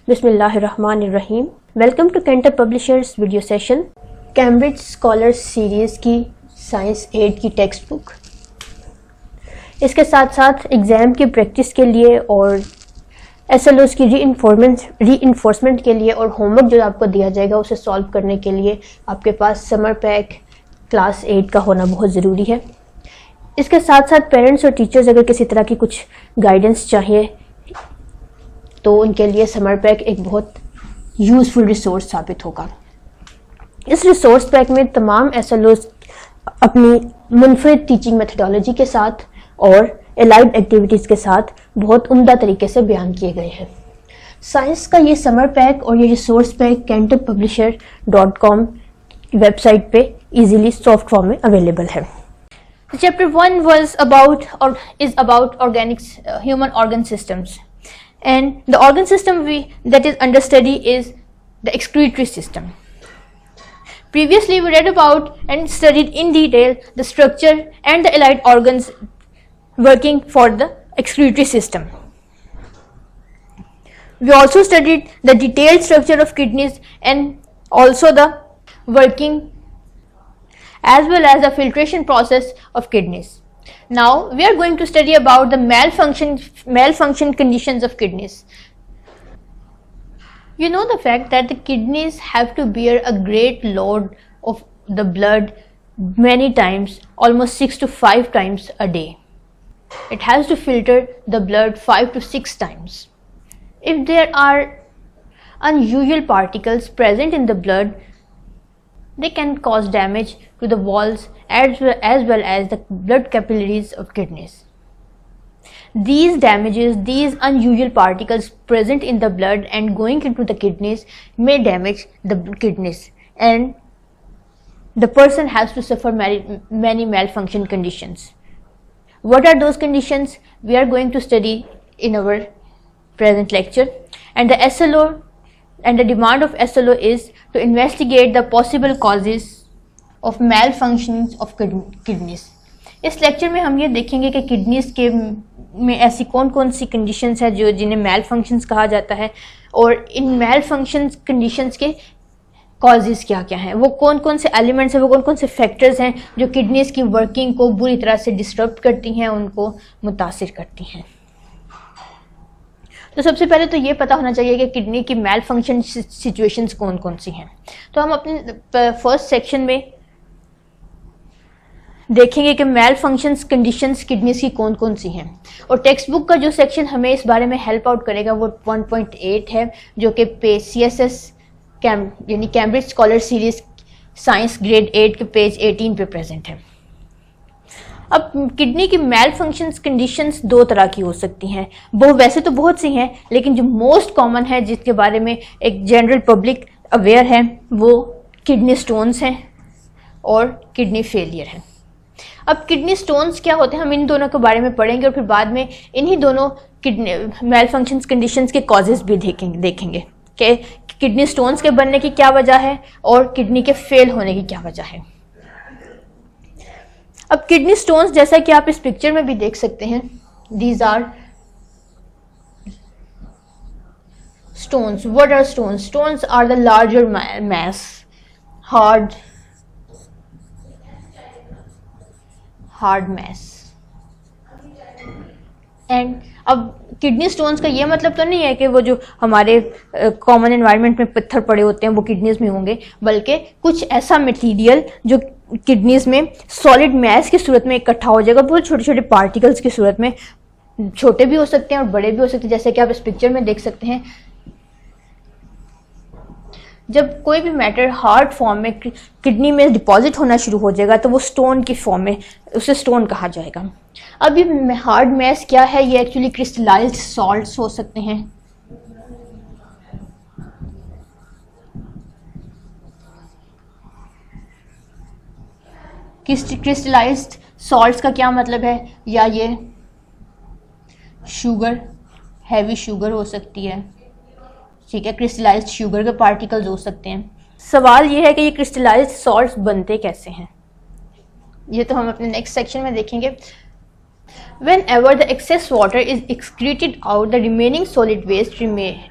बिस्मिल्लाहिर्रहमानिर्रहीम। Welcome to Cantor publishers video session. Cambridge scholar series की science 8 की text book, इसके साथ साथ एग्ज़ाम की प्रैक्टिस के लिए और SLOs की रीइंफोर्समेंट के लिए और होमवर्क जो आपको दिया जाएगा उसे सॉल्व करने के लिए आपके पास समर पैक क्लास 8 का होना बहुत ज़रूरी है। इसके साथ साथ पेरेंट्स और टीचर्स अगर किसी तरह की कुछ गाइडेंस चाहिए तो उनके लिए समर पैक एक बहुत यूज़फुल रिसोर्स साबित होगा। इस रिसोर्स पैक में तमाम SLOs अपनी मुनफरिद टीचिंग मेथडोलॉजी के साथ और एलाइड एक्टिविटीज़ के साथ बहुत उम्दा तरीके से बयान किए गए हैं। साइंस का ये समर पैक और ये रिसोर्स पैक canterpublisher.com वेबसाइट पे इजीली सॉफ्ट फॉर्म में अवेलेबल है। Chapter 1 is about human organ systems, and the organ system that is under study is the excretory system. Previously we read about and studied in detail the structure and the allied organs working for the excretory system. We also studied the detailed structure of kidneys and also the working as well as the filtration process of kidneys. Now we are going to study about the malfunction conditions of kidneys. You know the fact that the kidneys have to bear a great load of the blood many times, almost 6 to 5 times a day. It has to filter the blood 5 to 6 times. If there are unusual particles present in the blood, they can cause damage to the walls as well as the blood capillaries of kidneys. These damages, these unusual particles present in the blood and going into the kidneys may damage the kidneys, and the person has to suffer many malfunction conditions. What are those conditions? We are going to study in our present lecture, and the SLO and the demand of SLO is to investigate the possible causes of malfunctions of kidneys. इस lecture में हम ये देखेंगे कि kidneys के में ऐसी कौन कौन सी कंडीशंस है जिन्हें मैल फंक्शंस कहा जाता है, और इन मैल फंक्शंस कंडीशंस के कॉजेज़ क्या क्या हैं, वो कौन कौन से एलिमेंट्स हैं, वो कौन कौन से फैक्टर्स हैं जो किडनीज की वर्किंग को बुरी तरह से डिस्टर्ब करती हैं, उनको मुतासिर करती हैं। तो सबसे पहले तो ये पता होना चाहिए कि किडनी की मैल फंक्शन सिचुएशंस कौन कौन सी हैं। तो हम अपने फर्स्ट सेक्शन में देखेंगे कि मैल फंक्शंस कंडीशंस किडनीज की कौन कौन सी हैं, और टेक्स्ट बुक का जो सेक्शन हमें इस बारे में हेल्प आउट करेगा वो 1.8 है, जो कि CSS यानी Cambridge scholar series science grade 8 के पेज 18 पे प्रेजेंट है। अब किडनी की मैल फंक्शंस कंडीशंस दो तरह की हो सकती हैं, वो वैसे तो बहुत सी हैं, लेकिन जो मोस्ट कॉमन है जिसके बारे में एक जनरल पब्लिक अवेयर है वो किडनी स्टोन्स हैं और किडनी फेलियर है। अब किडनी स्टोन्स क्या होते हैं हम इन दोनों के बारे में पढ़ेंगे, और फिर बाद में इन्हीं दोनों किडनी मैल फंक्शंस कंडीशंस के कॉजेज़ भी देखेंगे कि किडनी स्टोन्स के बनने की क्या वजह है और किडनी के फेल होने की क्या वजह है। अब किडनी स्टोन्स जैसा कि आप इस पिक्चर में भी देख सकते हैं, these are stones. What are stones? Stones are the larger mass, hard mass। And अब किडनी स्टोन्स का ये मतलब तो नहीं है कि वो जो हमारे कॉमन एनवायरनमेंट में पत्थर पड़े होते हैं वो किडनीज में होंगे, बल्कि कुछ ऐसा मटेरियल जो किडनीज में सॉलिड मैस की सूरत में इकट्ठा हो जाएगा, बहुत छोटे छोटे पार्टिकल्स की सूरत में, छोटे भी हो सकते हैं और बड़े भी हो सकते हैं, जैसे कि आप इस पिक्चर में देख सकते हैं। जब कोई भी मैटर हार्ड फॉर्म में किडनी में डिपॉजिट होना शुरू हो जाएगा तो वो स्टोन की फॉर्म में, उसे स्टोन कहा जाएगा। अब ये हार्ड मैस क्या है? ये एक्चुअली क्रिस्टलाइज्ड सॉल्ट्स हो सकते हैं। क्रिस्टलाइज्ड सॉल्ट्स का क्या मतलब है? या ये शुगर, हैवी शुगर हो सकती है, ठीक है, क्रिस्टलाइज्ड शुगर के पार्टिकल्स हो सकते हैं। सवाल ये है कि ये क्रिस्टलाइज्ड सॉल्ट्स बनते कैसे हैं, ये तो हम अपने नेक्स्ट सेक्शन में देखेंगे। Whenever the excess water is excreted out, the remaining solid waste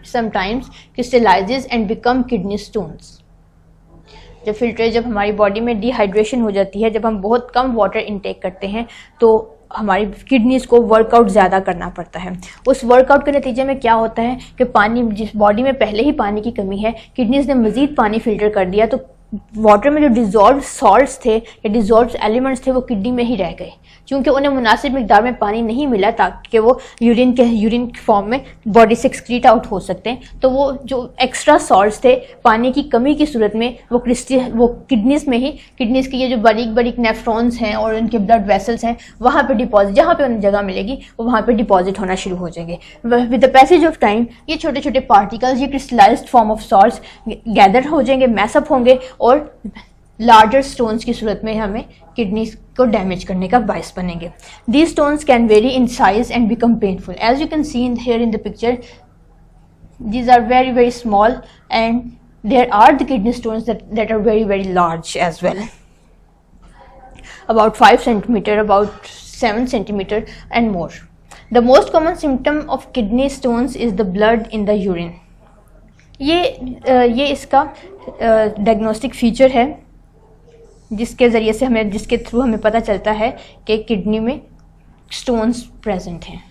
sometimes crystallizes and become kidney stones. जब हमारी बॉडी में डिहाइड्रेशन हो जाती है, जब हम बहुत कम वाटर इनटेक करते हैं, तो हमारी किडनीज को वर्कआउट ज़्यादा करना पड़ता है। उस वर्कआउट के नतीजे में क्या होता है कि पानी, जिस बॉडी में पहले ही पानी की कमी है, किडनीज ने मज़ीद पानी फिल्टर कर दिया, तो वाटर में जो डिज़ोल्व सॉल्ट्स थे या डिज़ोल्व एलिमेंट्स थे वो किडनी में ही रह गए, क्योंकि उन्हें मुनासिब मिकदार में पानी नहीं मिला ताकि वो यूरिन फॉर्म में बॉडी से एक्सक्रीट आउट हो सकते हैं। तो वो जो एक्स्ट्रा सॉल्ट्स थे पानी की कमी की सूरत में वो किडनीज में ही, किडनीज की ये जो बारीक बारीक नेफ्रॉन्स हैं और उनके ब्लड वेसल्स हैं, वहाँ पे डिपॉजिट, जहाँ पे उन्हें जगह मिलेगी वो वहाँ पे डिपॉजिट होना शुरू हो जाएंगे। With the passage of time ये छोटे छोटे पार्टिकल्स, ये crystallised form of salts gather हो जाएंगे, मैसअप होंगे और लार्जर स्टोन्स की सूरत में हमें किडनी को डैमेज करने का बायस बनेंगे। These stones can vary in size and become painful. As you can see here in the picture, these are very very small, and there are the kidney stones that are very very large as well, about 5 centimeter, about 7 centimeter and more. The most common symptom of kidney stones is the blood in the urine. ये इसका diagnostic feature है जिसके ज़रिए से जिसके through हमें पता चलता है कि किडनी में स्टोन्स प्रेजेंट हैं।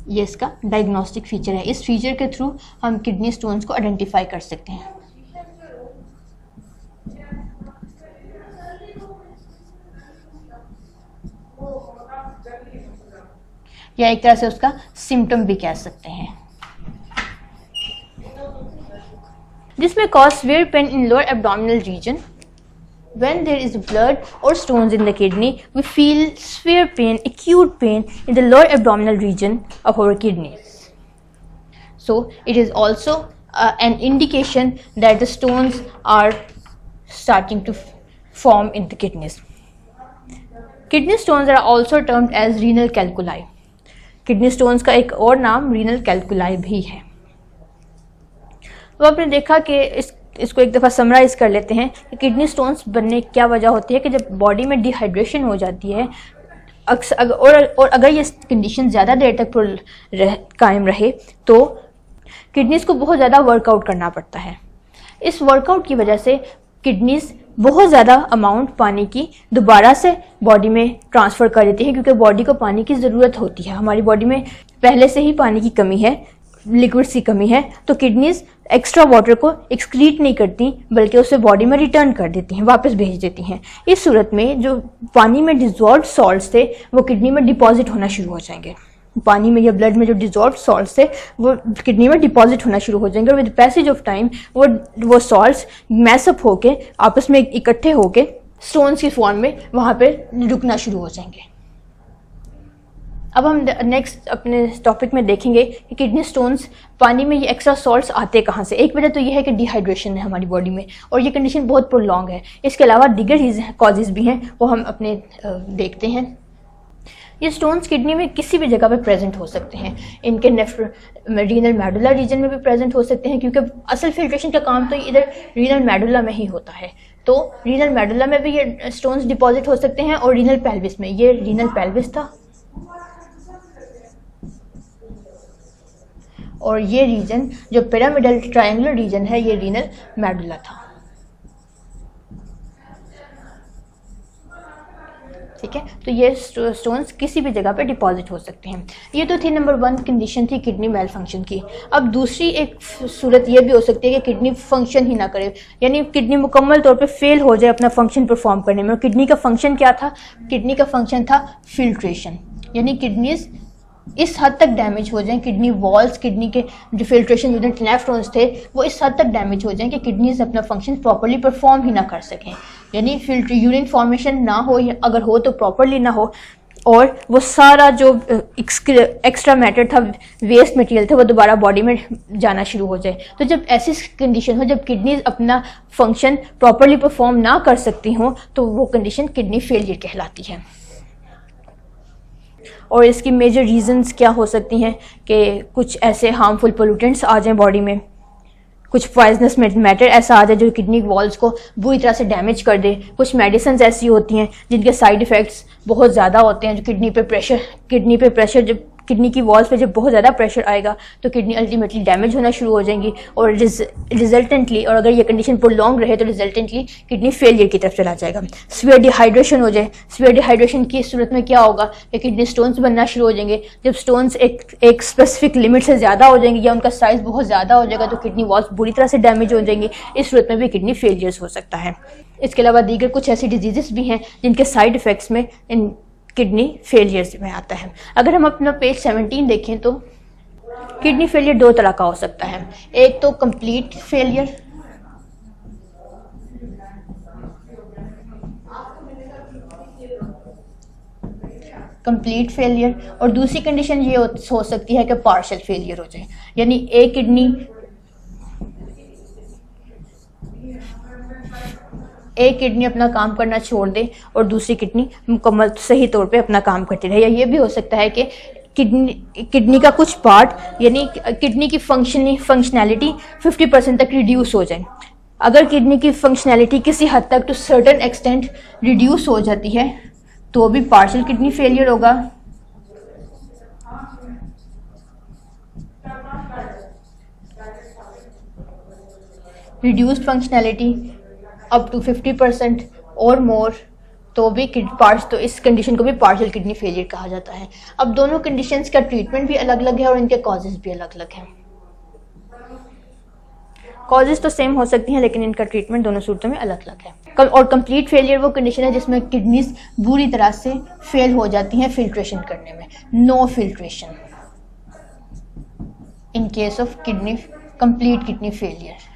ये इसका डायग्नोस्टिक फीचर है। इस फीचर के थ्रू हम किडनी स्टोन्स को आइडेंटिफाई कर सकते हैं। या एक तरह से उसका सिम्टम भी कह सकते हैं। This may cause severe pain in lower abdominal region. When there is blood or stones in the kidney, we feel severe pain, acute pain in the lower abdominal region of our kidneys. So it is also an indication that the stones are starting to form in the kidneys. Kidney stones are also termed as renal calculi. Kidney stones का एक और नाम renal calculi भी है। तो आपने देखा कि इसको एक दफ़ा समराइज़ कर लेते हैं कि किडनी स्टोन्स बनने की क्या वजह होती है कि जब बॉडी में डिहाइड्रेशन हो जाती है और अगर ये कंडीशन ज़्यादा देर तक कायम रहे तो किडनीज़ को बहुत ज़्यादा वर्कआउट करना पड़ता है। इस वर्कआउट की वजह से किडनीज़ बहुत ज़्यादा अमाउंट पानी की दोबारा से बॉडी में ट्रांसफ़र कर देती है, क्योंकि बॉडी को पानी की ज़रूरत होती है। हमारी बॉडी में पहले से ही पानी की कमी है, लिक्विड्स की कमी है, तो किडनीज एक्स्ट्रा वाटर को एक्सक्रीट नहीं करती बल्कि उसे बॉडी में रिटर्न कर देती हैं, वापस भेज देती हैं। इस सूरत में जो पानी में डिज़ोल्व सॉल्ट्स थे वो किडनी में डिपॉजिट होना शुरू हो जाएंगे। पानी में या ब्लड में जो डिज़ोल्व सॉल्ट्स थे वो किडनी में डिपॉजिट होना शुरू हो जाएंगे और विद पैसेज ऑफ टाइम वो सॉल्ट्स मैसअप होके आपस में इकट्ठे होके स्टोन्स की फॉर्म में वहाँ पे रुकना शुरू हो जाएंगे। अब हम नेक्स्ट अपने टॉपिक में देखेंगे कि किडनी स्टोन्स पानी में ये एक्स्ट्रा सॉल्ट्स आते कहाँ से। एक वजह तो ये है कि डिहाइड्रेशन है हमारी बॉडी में और ये कंडीशन बहुत प्रोलॉन्ग है। इसके अलावा दीगर कॉजेज़ भी हैं, वो हम अपने देखते हैं। ये स्टोन्स किडनी में किसी भी जगह पे प्रेजेंट हो सकते हैं। इनके रीनल मेडुला रीजन में भी प्रेजेंट हो सकते हैं, क्योंकि असल फिल्ट्रेशन का काम तो इधर रीनल मेडुला में ही होता है। तो रीनल मेडुला में भी ये स्टोन्स डिपॉजिट हो सकते हैं और रीनल पेल्विस में, ये रीनल पेल्विस था और ये रीजन जो पिरामिडल ट्रायंगुलर रीजन है ये रीनल मेडुला था। ठीक है, तो ये स्टोन्स किसी भी जगह पे डिपॉजिट हो सकते हैं। ये तो थी नंबर 1 कंडीशन थी किडनी मेल फंक्शन की। अब दूसरी एक सूरत ये भी हो सकती है कि किडनी फंक्शन ही ना करे, यानी किडनी मुकम्मल तौर पे फेल हो जाए अपना फंक्शन परफॉर्म करने में। और किडनी का फंक्शन क्या था? किडनी का फंक्शन था फिल्ट्रेशन, यानी किडनीज इस हद तक डैमेज हो जाएं, किडनी वॉल्स, किडनी के जो फिल्ट्रेशन यूनिट नेफ्रॉन्स थे वो इस हद तक डैमेज हो जाएं कि किडनीज अपना फंक्शन प्रॉपर्ली परफॉर्म ही ना कर सकें, यानी यूरिन फॉर्मेशन ना हो, या अगर हो तो प्रॉपर्ली ना हो, और वो सारा जो एक्स्ट्रा मैटर था, वेस्ट मटेरियल था, वो दोबारा बॉडी में जाना शुरू हो जाए। तो जब ऐसी कंडीशन हो, जब किडनीज अपना फंक्शन प्रॉपर्ली परफॉर्म ना कर सकती हों, तो वो कंडीशन किडनी फेलियर कहलाती है। और इसकी मेजर रीजंस क्या हो सकती हैं कि कुछ ऐसे हार्मफुल पोल्यूटेंट्स आ जाएं बॉडी में, कुछ पॉइजनस मैटर ऐसा आ जाए जो किडनी वॉल्स को बुरी तरह से डैमेज कर दे। कुछ मेडिसिन ऐसी होती हैं जिनके साइड इफ़ेक्ट्स बहुत ज़्यादा होते हैं, जो किडनी पे प्रेशर जब किडनी की वॉल्स पे जब बहुत ज़्यादा प्रेशर आएगा तो किडनी अल्टीमेटली डैमेज होना शुरू हो जाएंगी और रिजल्टेंटली, और अगर ये कंडीशन प्रोलॉन्ग रहे तो रिजल्टेंटली किडनी फेलियर की तरफ चला जाएगा। सीवियर डिहाइड्रेशन हो जाए, सीवियर डिहाइड्रेशन की सूरत में क्या होगा कि किडनी स्टोन्स बनना शुरू हो जाएंगे। जब स्टोन्स एक स्पेसिफिक लिमिट से ज़्यादा हो जाएंगे या उनका साइज़ बहुत ज़्यादा हो जाएगा तो किडनी वॉल्स बुरी तरह से डैमेज हो जाएंगी। इस सूरत में भी किडनी फेलियर्स हो सकता है। इसके अलावा दीगर कुछ ऐसी डिजीज़ भी हैं जिनके साइड इफ़ेक्ट्स में इन किडनी फेलियर्स में आता है। अगर हम अपना पेज 17 देखें तो किडनी फेलियर दो तरह का हो सकता है। एक तो कंप्लीट फेलियर, और दूसरी कंडीशन ये हो सकती है कि पार्शियल फेलियर हो जाए, यानी एक किडनी अपना काम करना छोड़ दे और दूसरी किडनी मुकम्मल सही तौर पे अपना काम करती रहे। या ये भी हो सकता है कि किडनी का कुछ पार्ट यानी किडनी की फंक्शनैलिटी 50% तक रिड्यूस हो जाए। अगर किडनी की फंक्शनैलिटी किसी हद तक टू सर्टेन एक्सटेंट रिड्यूस हो जाती है तो भी पार्शियल किडनी फेलियर होगा। रिड्यूस्ड फंक्शनैलिटी अप टू 50% और मोर तो भी तो इस कंडीशन को भी पार्शियल किडनी फेलियर कहा जाता है। अब दोनों कंडीशंस का ट्रीटमेंट भी अलग अलग है और इनके कॉजेज भी अलग अलग हैं। कॉजेज तो सेम हो सकती हैं लेकिन इनका ट्रीटमेंट दोनों सूरतों में अलग अलग है। और कंप्लीट फेलियर वो कंडीशन है जिसमें किडनीज बुरी तरह से फेल हो जाती हैं फिल्ट्रेशन करने में, no filtration in case of complete kidney failure.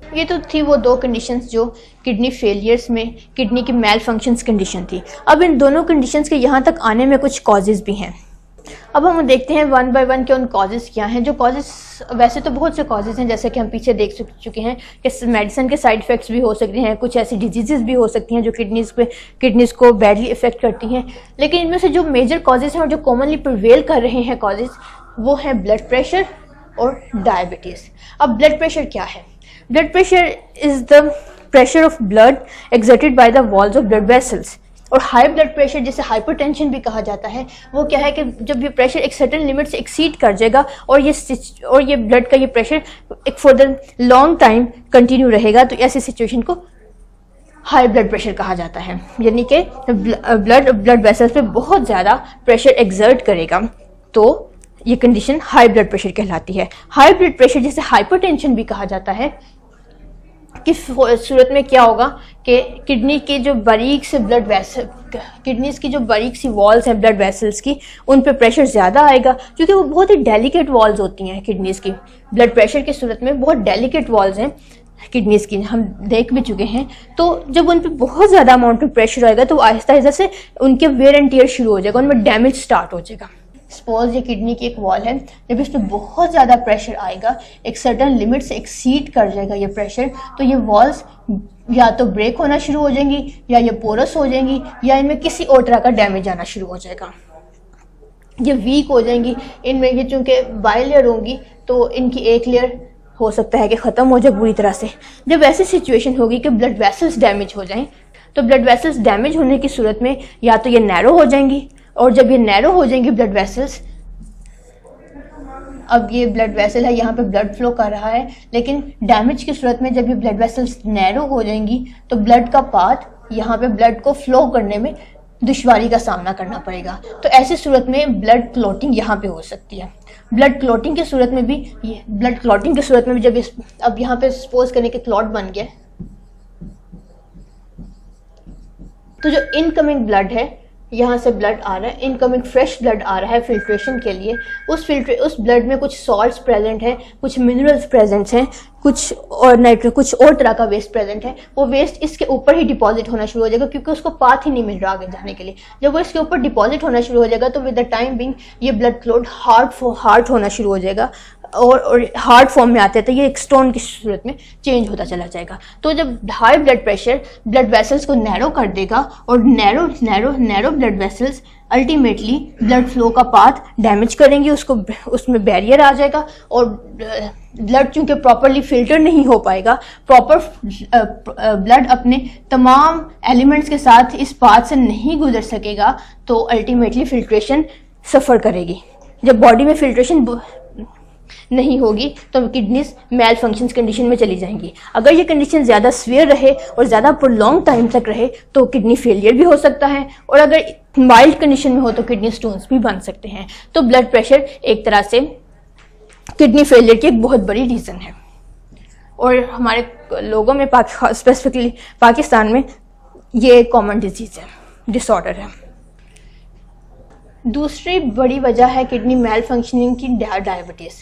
ये तो थी वो दो कंडीशंस जो किडनी फेलियर्स में किडनी की मेल फंक्शंस कंडीशन थी। अब इन दोनों कंडीशंस के यहाँ तक आने में कुछ कॉजेज़ भी हैं। अब हम देखते हैं वन बाय वन के उन कॉजेज़ क्या हैं। जो कॉजेज़, वैसे तो बहुत से कॉजेज़ हैं जैसे कि हम पीछे देख चुके हैं कि मेडिसिन के साइड इफ़ेक्ट्स भी हो सकते हैं, कुछ ऐसी डिजीज़ भी हो सकती हैं जो किडनीज़ को बैडली इफ़ेक्ट करती हैं। लेकिन इनमें से जो मेजर कॉजेज़ हैं और जो कॉमनली प्रिवेल कर रहे हैं कॉजेज़, वो हैं ब्लड प्रेशर और डायबिटीज़। अब ब्लड प्रेशर क्या है? Blood pressure is the pressure of blood exerted by the walls of blood vessels। और हाई ब्लड प्रेशर जिसे हाइपरटेंशन भी कहा जाता है, वो क्या है कि जब ये प्रेशर एक सर्टेन लिमिट से एक्सीड कर जाएगा और ये ब्लड का ये प्रेशर एक for the long time continue रहेगा तो ऐसी सिचुएशन को हाई ब्लड प्रेशर कहा जाता है। यानी कि ब्लड वेसल्स पे बहुत ज़्यादा प्रेशर एक्सर्ट करेगा तो ये कंडीशन हाई ब्लड प्रेशर कहलाती है। हाई ब्लड प्रेशर जिसे हाइपरटेंशन भी कहा जाता है कि सूरत में क्या होगा कि किडनी की जो बारीक सी वॉल्स हैं ब्लड वेसल्स की, उन पे प्रेशर ज़्यादा आएगा क्योंकि वो बहुत ही डेलिकेट वॉल्स होती हैं किडनीज़ की। ब्लड प्रेशर की सूरत में बहुत डेलिकेट वॉल्स हैं किडनीज़ की, हम देख भी चुके हैं। तो जब उन पे बहुत ज़्यादा अमाउंट में प्रेशर आएगा तो आहिस्ता आहिस्ता से उनके वेयर एंड टियर शुरू हो जाएगा, उनमें डैमेज स्टार्ट हो जाएगा। सपोज ये किडनी की एक वॉल है, जब इस पर बहुत ज़्यादा प्रेशर आएगा, एक सर्टन लिमिट से एक्सीड कर जाएगा ये प्रेशर, तो ये वॉल्स या तो ब्रेक होना शुरू हो जाएंगी या ये पोरस हो जाएंगी या इनमें किसी और तरह का डैमेज आना शुरू हो जाएगा। ये वीक हो जाएंगी, इनमें ये चूँकि बाई लेयर होंगी तो इनकी एक लेयर हो सकता है कि ख़त्म हो जाए बुरी तरह से। जब ऐसी सिचुएशन होगी कि ब्लड वेसल्स डैमेज हो जाएं तो ब्लड वेसल्स डैमेज होने की सूरत में या तो ये नैरो हो जाएंगी, और जब ये नैरो हो जाएंगी ब्लड वेसल्स, अब ये ब्लड वेसल है, यहाँ पे ब्लड फ्लो कर रहा है, लेकिन डैमेज की सूरत में जब ये ब्लड वेसल्स नैरो हो जाएंगी तो ब्लड का पाथ यहाँ पे ब्लड को फ्लो करने में दुश्वारी का सामना करना पड़ेगा। तो ऐसी सूरत में ब्लड क्लॉटिंग यहाँ पे हो सकती है। ब्लड क्लॉटिंग की सूरत में भी जब अब यहाँ पे सपोज करने के क्लॉट बन गया तो जो इनकमिंग ब्लड है, यहाँ से ब्लड आ रहा है, इनकमिंग फ्रेश ब्लड आ रहा है फिल्ट्रेशन के लिए, उस ब्लड में कुछ सॉल्ट्स प्रेजेंट हैं, कुछ मिनरल्स प्रेजेंट हैं, कुछ और तरह का वेस्ट प्रेजेंट है। वो वेस्ट इसके ऊपर ही डिपॉजिट होना शुरू हो जाएगा क्योंकि उसको पाथ ही नहीं मिल रहा आगे जाने के लिए। जब वो इसके ऊपर डिपॉजिट होना शुरू हो जाएगा तो विद द टाइम बिंग ये ब्लड क्लॉट हार्ट होना शुरू हो जाएगा, और हार्ड फॉर्म में आते हैं तो ये एक स्टोन की सूरत में चेंज होता चला जाएगा। तो जब high blood pressure blood vessels को नैरो कर देगा और narrow blood vessels ultimately blood flow का पाथ डैमेज करेंगे, उसमें बैरियर आ जाएगा और ब्लड चूंकि प्रॉपरली फिल्टर नहीं हो पाएगा, प्रॉपर ब्लड अपने तमाम एलिमेंट्स के साथ इस पाथ से नहीं गुजर सकेगा, तो अल्टीमेटली फिल्ट्रेशन सफ़र करेगी। जब बॉडी में फिल्ट्रेशन नहीं होगी तो किडनीज मेल फंक्शंस कंडीशन में चली जाएंगी। अगर ये कंडीशन ज़्यादा सीवियर रहे और ज़्यादा प्रोलॉन्ग टाइम तक रहे तो किडनी फेलियर भी हो सकता है, और अगर माइल्ड कंडीशन में हो तो किडनी स्टोन्स भी बन सकते हैं। तो ब्लड प्रेशर एक तरह से किडनी फेलियर की एक बहुत बड़ी रीज़न है, और हमारे लोगों में स्पेसिफिकली पाकिस्तान में ये एक कॉमन डिजीज़ है, डिसऑर्डर है। दूसरी बड़ी वजह है किडनी मेल फंक्शनिंग की डायबिटीज़।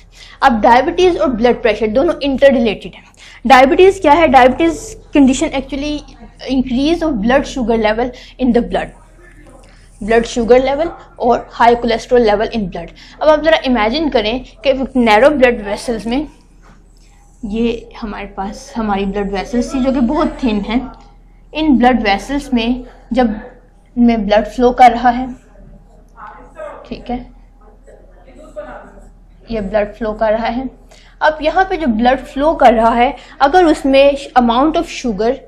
अब डायबिटीज़ और ब्लड प्रेशर दोनों इंटर रिलेटेड है। डायबिटीज़ क्या है? Diabetes condition actually increase of blood sugar level in the blood sugar level और high cholesterol level in blood. अब आप ज़रा इमेजिन करें कि नैरो ब्लड वेसल्स में, ये हमारे पास हमारी ब्लड वेसल्स थी जो कि बहुत थिन है। इन ब्लड वेसल्स में जब ब्लड फ्लो कर रहा है, ठीक है, ये ब्लड फ्लो कर रहा है। अब यहाँ पे जो ब्लड फ्लो कर रहा है, अगर उसमें अमाउंट ऑफ शुगर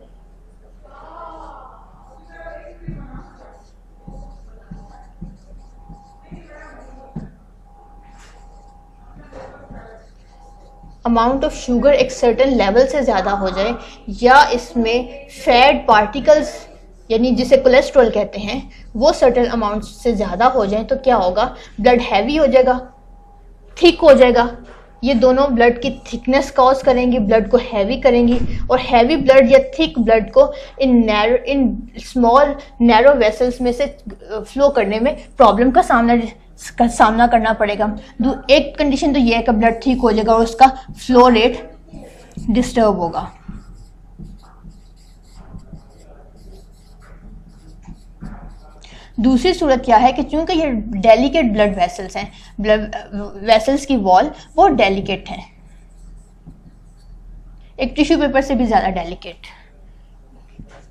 एक सर्टेन लेवल से ज़्यादा हो जाए, या इसमें फैट पार्टिकल्स यानी जिसे कोलेस्ट्रॉल कहते हैं वो सर्टेन अमाउंट से ज़्यादा हो जाए, तो क्या होगा? ब्लड हैवी हो जाएगा, थिक हो जाएगा। ये दोनों ब्लड की थिकनेस कॉज करेंगी, ब्लड को हैवी करेंगी, और हैवी ब्लड या थिक ब्लड को इन स्मॉल नैरो वेसल्स में से फ्लो करने में प्रॉब्लम का सामना करना पड़ेगा। एक कंडीशन तो ये है कि ब्लड ठीक हो जाएगा और उसका फ्लो रेट डिस्टर्ब होगा। दूसरी सूरत क्या है कि चूंकि ये डेलिकेट ब्लड वेसल्स हैं, ब्लड वेसल्स की वॉल बहुत डेलिकेट है, एक टिश्यू पेपर से भी ज़्यादा डेलिकेट,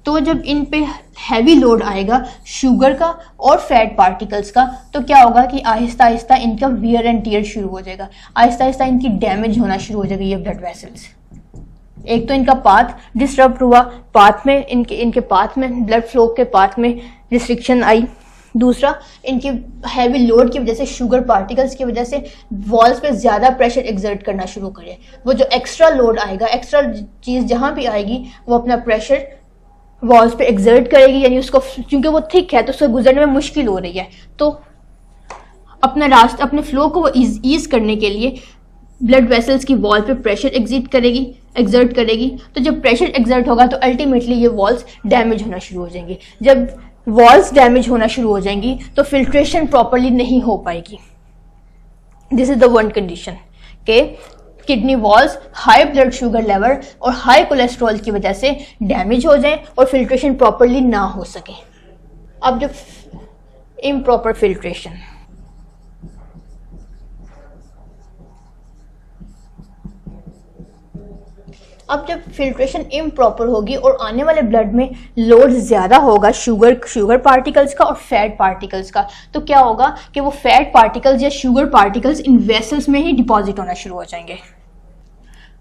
तो जब इन पे हैवी लोड आएगा शुगर का और फैट पार्टिकल्स का, तो क्या होगा कि आहिस्ता आहिस्ता इनका वियर एंड टियर शुरू हो जाएगा, आहिस्ता आहिस्ता इनकी डैमेज होना शुरू हो जाएगी ये ब्लड वेसल्स। एक तो इनका पाथ डिस्टर्ब हुआ, पाथ में इनके पाथ में ब्लड फ्लो के पाथ में रिस्ट्रिक्शन आई। दूसरा, इनकी हैवी लोड की वजह से, शुगर पार्टिकल्स की वजह से वॉल्स पे ज़्यादा प्रेशर एक्सर्ट करना शुरू करे। वो जो एक्स्ट्रा लोड आएगा, एक्स्ट्रा चीज़ जहाँ भी आएगी, वो अपना प्रेशर वॉल्स पे एक्सर्ट करेगी, यानी उसको, क्योंकि वो थिक है तो उसको गुजरने में मुश्किल हो रही है, तो अपने फ्लो को वो ईज करने के लिए ब्लड वेसल्स की वॉल पे प्रेशर एक्सर्ट करेगी। तो जब प्रेशर एक्सर्ट होगा तो अल्टीमेटली ये वॉल्स डैमेज होना शुरू हो जाएंगी। जब वॉल्स डैमेज होना शुरू हो जाएंगी तो फिल्ट्रेशन प्रॉपरली नहीं हो पाएगी। This is the one condition के kidney walls high blood sugar level और हाई कोलेस्ट्रॉल की वजह से डैमेज हो जाएं और फिल्ट्रेशन प्रॉपरली ना हो सके। अब जब इम्प्रॉपर फिल्ट्रेशन, अब जब फिल्ट्रेशन इम्प्रॉपर होगी और आने वाले ब्लड में लोड ज़्यादा होगा शुगर पार्टिकल्स का और फैट पार्टिकल्स का, तो क्या होगा कि वो फैट पार्टिकल्स या शुगर पार्टिकल्स इन वेसल्स में ही डिपॉजिट होना शुरू हो जाएंगे।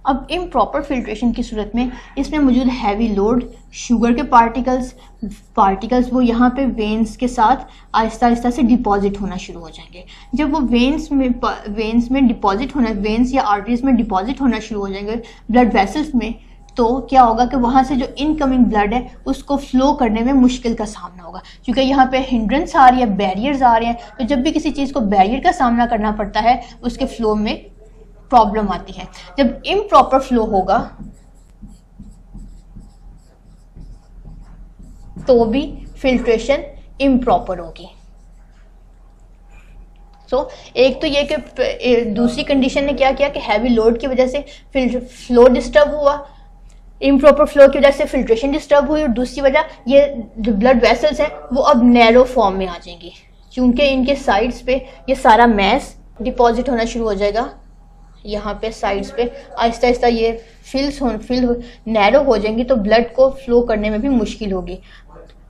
अब इम्प्रॉपर फिल्ट्रेशन की सूरत में इसमें मौजूद हैवी लोड शुगर के पार्टिकल्स वो यहाँ पे वेन्स के साथ आहिस्ता आहिस्ता से डिपॉजिट होना शुरू हो जाएंगे। जब वो वेन्स में डिपॉजिट होना, वेन्स या आर्टरीज में डिपॉजिट होना शुरू हो जाएंगे ब्लड वेसल्स में, तो क्या होगा कि वहाँ से जो इनकमिंग ब्लड है उसको फ्लो करने में मुश्किल का सामना होगा, क्योंकि यहाँ पे हिंड्रेंस आ रही है, बैरियर्स आ रहे हैं। तो जब भी किसी चीज़ को बैरियर का सामना करना पड़ता है उसके फ्लो में प्रॉब्लम आती है। जब इम्प्रॉपर फ्लो होगा तो भी फिल्ट्रेशन इम्प्रॉपर होगी। एक तो ये कि दूसरी कंडीशन ने क्या किया कि हैवी लोड की वजह से फ्लो डिस्टर्ब हुआ, इम्प्रॉपर फ्लो की वजह से फिल्ट्रेशन डिस्टर्ब हुई, और दूसरी वजह ये जो ब्लड वेसल्स हैं वो अब नैरो फॉर्म में आ जाएंगी, क्योंकि इनके साइड्स पे ये सारा मैस डिपॉजिट होना शुरू हो जाएगा। यहाँ पे साइड्स पे आहिस्ता आहिस्ता ये फिल नैरो हो जाएंगी, तो ब्लड को फ्लो करने में भी मुश्किल होगी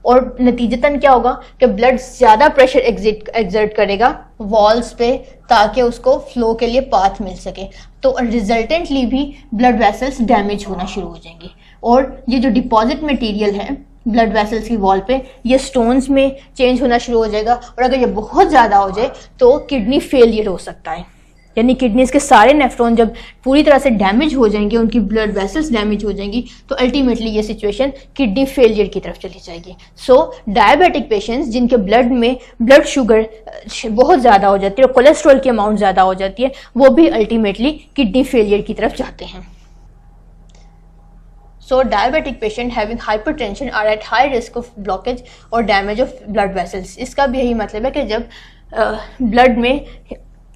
और नतीजतन क्या होगा कि ब्लड ज़्यादा प्रेशर एग्जर्ट करेगा वॉल्स पे ताकि उसको फ्लो के लिए पाथ मिल सके, तो रिजल्टेंटली भी ब्लड वेसल्स डैमेज होना शुरू हो जाएंगी और ये जो डिपॉजिट मटेरियल है ब्लड वेसल्स की वॉल पे ये स्टोन्स में चेंज होना शुरू हो जाएगा और अगर ये बहुत ज़्यादा हो जाए तो किडनी फेलियर हो सकता है। यानी किडनीज के सारे नेफ्रॉन जब पूरी तरह से डैमेज हो जाएंगे, उनकी ब्लड वेसल्स डैमेज हो जाएंगी, तो अल्टीमेटली ये सिचुएशन किडनी फेलियर की तरफ चली जाएगी। सो डायबिटिक पेशेंट्स जिनके ब्लड में ब्लड शुगर बहुत ज़्यादा हो जाती है और कोलेस्ट्रॉल की अमाउंट ज़्यादा हो जाती है, वो भी अल्टीमेटली किडनी फेलियर की तरफ जाते हैं। So diabetic patient having hypertension are at high risk of blockage or damage of blood vessels। इसका भी यही मतलब है कि जब ब्लड में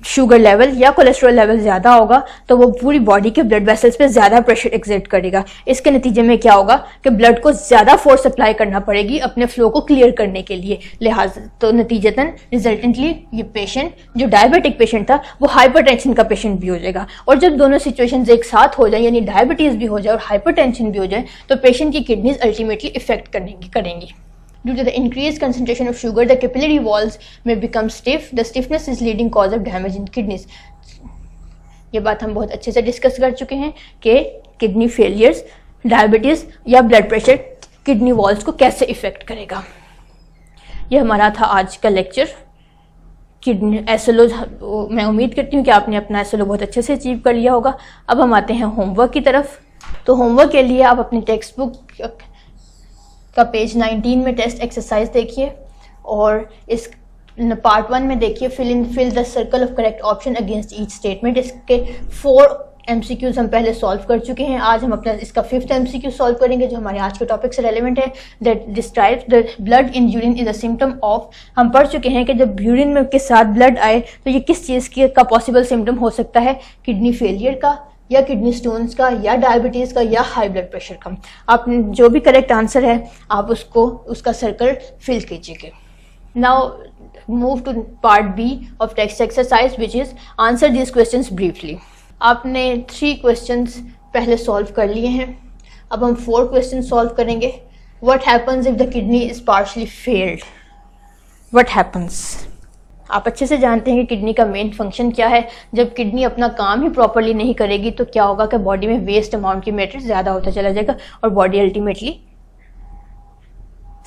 शुगर लेवल या कोलेस्ट्रॉल लेवल ज़्यादा होगा तो वो पूरी बॉडी के ब्लड वेसल्स पे ज़्यादा प्रेशर एक्सर्ट करेगा। इसके नतीजे में क्या होगा कि ब्लड को ज़्यादा फोर्स अप्लाई करना पड़ेगी अपने फ्लो को क्लियर करने के लिए, लिहाजा तो नतीजतन रिजल्टेंटली ये पेशेंट जो डायबिटिक पेशेंट था वो हाइपरटेंशन का पेशेंट भी हो जाएगा। और जब दोनों सिचुएशंस एक साथ हो जाए, यानी डायबिटीज़ भी हो जाए और हाइपरटेंशन भी हो जाए, तो पेशेंट की किडनीज अल्टीमेटली इफेक्ट करेंगी। Due to the increased concentration of sugar, the capillary walls may become stiff. The stiffness is leading cause of damage in kidneys। ये बात हम बहुत अच्छे से डिस्कस कर चुके हैं कि किडनी फेलियर्स, डायबिटीज़ या ब्लड प्रेशर किडनी वॉल्स को कैसे इफेक्ट करेगा। ये हमारा था आज का लेक्चर किडनी एसएलओ। मैं उम्मीद करती हूँ कि आपने अपना एसएलओ बहुत अच्छे से अचीव कर लिया होगा। अब हम आते हैं होमवर्क की तरफ। तो होमवर्क के लिए आप अपनी टेक्स्ट बुक का पेज 19 में टेस्ट एक्सरसाइज देखिए और इस पार्ट 1 में देखिए fill the circle of correct option against each statement. इसके 4 MCQs हम पहले सॉल्व कर चुके हैं। आज हम अपना इसका 5th MCQ सॉल्व करेंगे जो हमारे आज के टॉपिक से रेलेवेंट है। That describes the blood in urine is a symptom of. हम पढ़ चुके हैं कि जब यूरिन में के साथ ब्लड आए तो ये किस चीज़ का पॉसिबल सिम्टम हो सकता है, किडनी फेलियर का या किडनी स्टोन्स का या डायबिटीज़ का या हाई ब्लड प्रेशर का। आप जो भी करेक्ट आंसर है आप उसका सर्कल फिल कीजिएगा। Now move to part B of text exercise which is answer this questions briefly. आपने 3 क्वेश्चंस पहले सॉल्व कर लिए हैं, अब हम 4 क्वेश्चन सॉल्व करेंगे। What happens if the kidney is partially failed? What happens? आप अच्छे से जानते हैं कि किडनी का मेन फंक्शन क्या है। जब किडनी अपना काम ही प्रॉपरली नहीं करेगी तो क्या होगा कि बॉडी में वेस्ट अमाउंट की मैटर ज़्यादा होता चला जाएगा और बॉडी अल्टीमेटली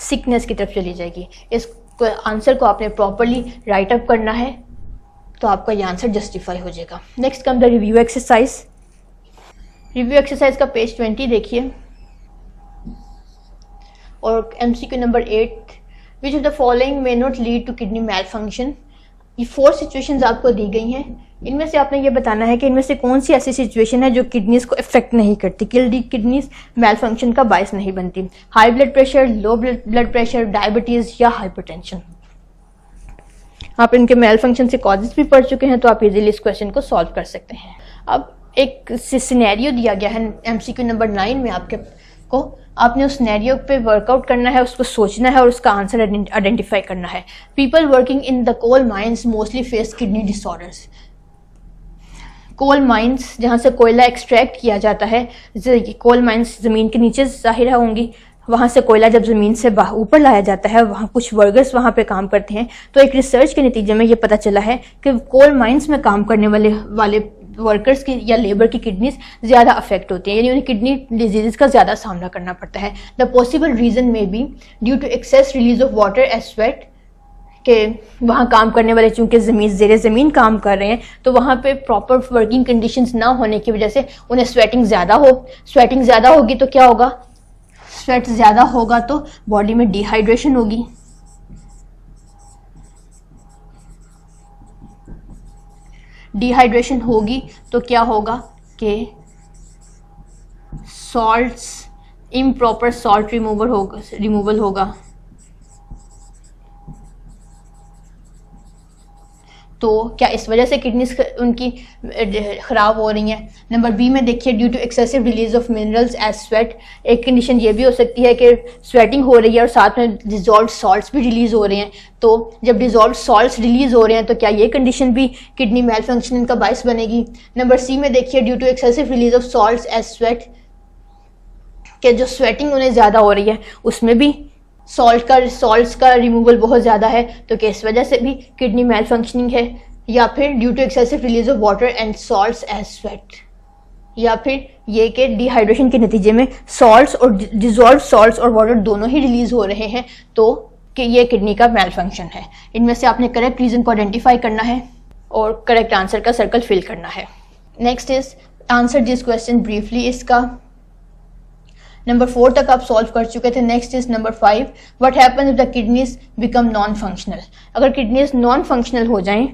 सिकनेस की तरफ चली जाएगी। इस आंसर को आपने प्रॉपरली राइट अप करना है तो आपका ये आंसर जस्टिफाई हो जाएगा। Next come the review exercise. Review exercise का पेज 20 देखिए और MCQ number 8, which of the following may not lead to kidney malfunction. ये 4 सिचुएशंस आपको दी गई हैं, इनमें से आपने ये बताना है कि इनमें से कौन सी ऐसी सिचुएशन है जो किडनीज को इफेक्ट नहीं करती, किडनीज मैल फंक्शन का बायस नहीं बनती। High blood pressure, low blood pressure, diabetes या हाइपरटेंशन। आप इनके मैल फंक्शन से कॉजेज भी पढ़ चुके हैं तो आप इजीली इस क्वेश्चन को सॉल्व कर सकते हैं। अब एक सिनेरियो दिया गया है MCQ नंबर 9 में आपने उस सिनेरियो पे वर्कआउट करना है, उसको सोचना है और उसका आंसर आइडेंटिफाई करना है। People working in the coal mines mostly face kidney disorders. Coal mines जहाँ से कोयला एक्सट्रैक्ट किया जाता है, कोल माइंस ज़मीन के नीचे ज़ाहिर होंगी, वहाँ से कोयला जब ज़मीन से ऊपर लाया जाता है, वहाँ कुछ वर्कर्स वहाँ पे काम करते हैं। तो एक रिसर्च के नतीजे में ये पता चला है कि कोल माइंस में काम करने वाले वर्कर्स की या लेबर की किडनीज ज़्यादा अफेक्ट होती हैं, यानी उन्हें किडनी डिजीज़ का ज़्यादा सामना करना पड़ता है। The possible reason may be due to excess release of water as sweat, कि वहाँ काम करने वाले चूँकि ज़ेरे ज़मीन काम कर रहे हैं तो वहाँ पे प्रॉपर वर्किंग कंडीशंस ना होने की वजह से उन्हें स्वेटिंग ज़्यादा होगी तो क्या होगा, स्वेट ज़्यादा होगा तो बॉडी में डिहाइड्रेशन होगी। डिहाइड्रेशन होगी तो क्या होगा कि सॉल्ट्स, इम्प्रॉपर सॉल्ट रिमूवल होगा। तो क्या इस वजह से किडनीज उनकी ख़राब हो रही हैं? नंबर बी में देखिए, due to excessive release of minerals as sweat. एक कंडीशन ये भी हो सकती है कि स्वेटिंग हो रही है और साथ में डिजॉल्व सॉल्ट्स भी रिलीज हो रहे हैं। तो जब डिजॉल्व सॉल्ट्स रिलीज हो रहे हैं तो क्या ये कंडीशन भी किडनी मेल फंक्शनिंग का बायस बनेगी? नंबर सी में देखिए, due to excessive release of salts as sweat, कि जो स्वेटिंग उन्हें ज़्यादा हो रही है उसमें भी सॉल्ट्स का रिमूवल बहुत ज़्यादा है, तो कि इस वजह से भी किडनी मेल फंक्शनिंग है। या फिर due to excessive release of water and salts as sweat, या फिर ये कि डिहाइड्रेशन के नतीजे में सॉल्ट्स और डिजॉल्व सॉल्ट्स और वाटर दोनों ही रिलीज हो रहे हैं, तो कि ये किडनी का मेल फंक्शन है। इनमें से आपने करेक्ट रीज़न को आइडेंटिफाई करना है और करेक्ट आंसर का सर्कल फिल करना है। Next is answer this question briefly. इसका नंबर 4 तक आप सॉल्व कर चुके थे। Next is number 5, what happens if the kidneys become non functional. अगर किडनीज नॉन फंक्शनल हो जाएं,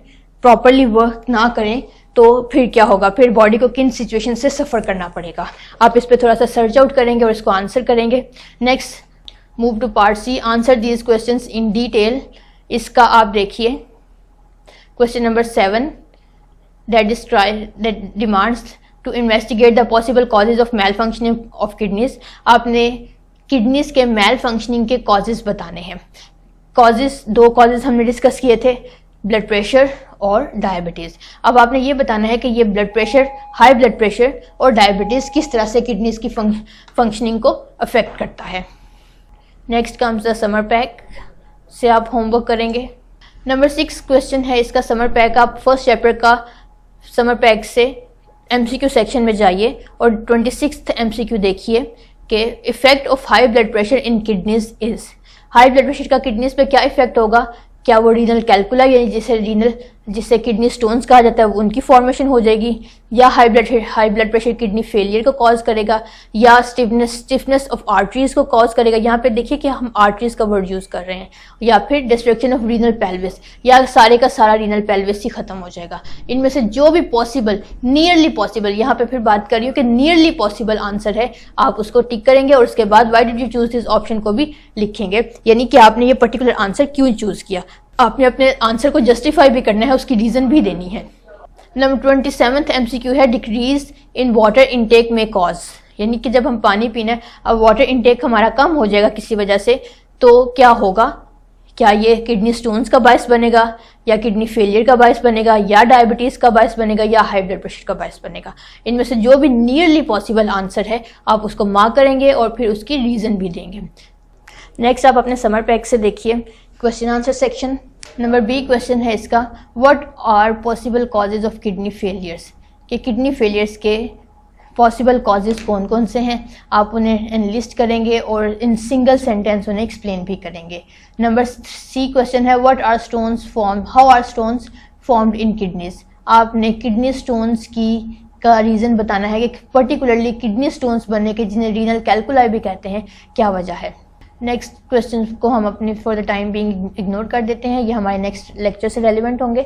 प्रॉपरली वर्क ना करें, तो फिर क्या होगा? फिर बॉडी को किन सिचुएशन से सफ़र करना पड़ेगा? आप इस पर थोड़ा सा सर्च आउट करेंगे और इसको आंसर करेंगे। Next move to part C, answer these questions in detail. इसका आप देखिए question number 7, that demands to investigate the possible causes of malfunctioning of kidneys। आपने किडनीज के मेल फंक्शनिंग के कॉजेज बताने हैं। दो कॉजेज हमने डिस्कस किए थे, ब्लड प्रेशर और डायबिटीज़। अब आपने ये बताना है कि ये blood pressure, high blood pressure और डायबिटीज़ किस तरह से किडनीज की फंक्शनिंग को अफेक्ट करता है। Next comes the summer pack से आप होमवर्क करेंगे। नंबर 6 क्वेश्चन है इसका समर पैक। आप फर्स्ट चैप्टर का समर पैक से MCQ सेक्शन में जाइए और 26th MCQ देखिए कि effect of high blood pressure in kidneys is. High blood pressure का किडनीज पे क्या इफेक्ट होगा? क्या वो रीनल कैलकुला यानी जिसे किडनी स्टोन्स कहा जाता है उनकी फॉर्मेशन हो जाएगी, या high blood pressure kidney failure को कॉज करेगा, या स्टिफनेस ऑफ आर्टरीज को कॉज करेगा। यहाँ पे देखिए कि हम आर्टरीज का वर्ड यूज कर रहे हैं, या फिर डिस्ट्रक्शन ऑफ रीनल पेल्विस, या सारे का सारा रीनल पेल्विस ही खत्म हो जाएगा। इनमें से जो भी पॉसिबल, नियरली पॉसिबल, यहाँ पे फिर बात कर रही हूँ कि नियरली पॉसिबल आंसर है, आप उसको टिक करेंगे और उसके बाद why did you choose this option को भी लिखेंगे, यानी कि आपने ये पर्टिकुलर आंसर क्यों चूज किया। आपने अपने आंसर को जस्टिफाई भी करना है, उसकी रीजन भी देनी है। नंबर 27th MCQ है, डिक्रीज इन वाटर इनटेक में कॉज, यानी कि जब हम पानी पीना है, अब वाटर इनटेक हमारा कम हो जाएगा किसी वजह से, तो क्या होगा? क्या ये किडनी स्टोन्स का बायस बनेगा, या किडनी फेलियर का बायस बनेगा, या डायबिटीज का बायस बनेगा, या हाई ब्लड प्रेशर का बायस बनेगा? इनमें से जो भी नियरली पॉसिबल आंसर है आप उसको मार्क करेंगे और फिर उसकी रीजन भी देंगे। नेक्स्ट आप अपने समर पैक से देखिए question answer section. Number B question है इसका, what are possible causes of kidney failures, कि किडनी फेलियर्स के पॉसिबल कॉजेज कौन कौन से हैं, आप उन्हें एनलिस्ट करेंगे और इन सिंगल सेंटेंस उन्हें एक्सप्लेन भी करेंगे। नंबर सी क्वेश्चन है, what are stones form, how are stones formed in kidneys. आपने किडनी स्टोन्स का रीज़न बताना है कि पर्टिकुलरली किडनी स्टोन्स बनने के, जिन्हें रीनल कैलकुलाई भी कहते हैं, क्या वजह है। नेक्स्ट क्वेश्चन को हम अपने for the time being ignore कर देते हैं, ये हमारे नेक्स्ट लेक्चर से रेलिवेंट होंगे।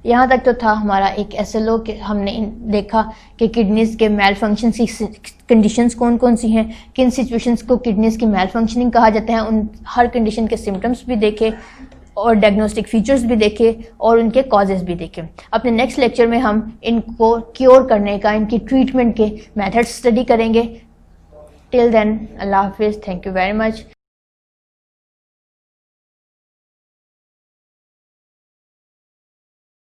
यहाँ तक तो था हमारा एक SLO कि हमने देखा कि किडनीज के मेल फंक्शन की कंडीशंस कौन कौन सी हैं, किन सिचुएशंस को किडनीज की मेल फंक्शनिंग कहा जाता है, उन हर कंडीशन के सिम्टम्स भी देखे और डायग्नोस्टिक फीचर्स भी देखे और उनके कॉजेज़ भी देखे। अपने नेक्स्ट लेक्चर में हम इनको क्योर करने का, इनकी ट्रीटमेंट के मेथड्स स्टडी करेंगे। टिल देन, अल्लाह हाफिज़, थैंक यू वेरी मच।